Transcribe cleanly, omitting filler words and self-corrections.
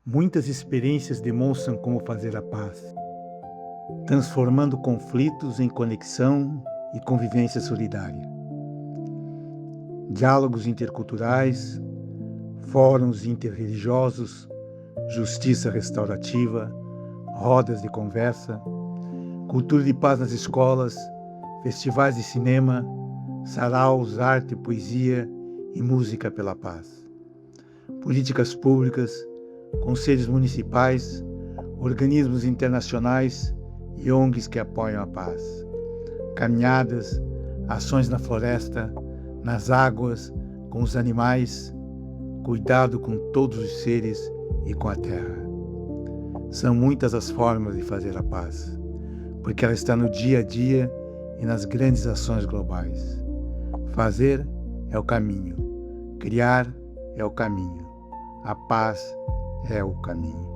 Muitas experiências demonstram como fazer a paz, transformando conflitos em conexão e convivência solidária. Diálogos interculturais, fóruns interreligiosos, justiça restaurativa, rodas de conversa, cultura de paz nas escolas, festivais de cinema, saraus, arte, poesia e música pela paz. Políticas públicas, conselhos municipais, organismos internacionais e ONGs que apoiam a paz. Caminhadas, ações na floresta, nas águas, com os animais, cuidado com todos os seres e com a terra. São muitas as formas de fazer a paz, porque ela está no dia a dia e nas grandes ações globais. Fazer é o caminho, criar é o caminho, a paz é o caminho.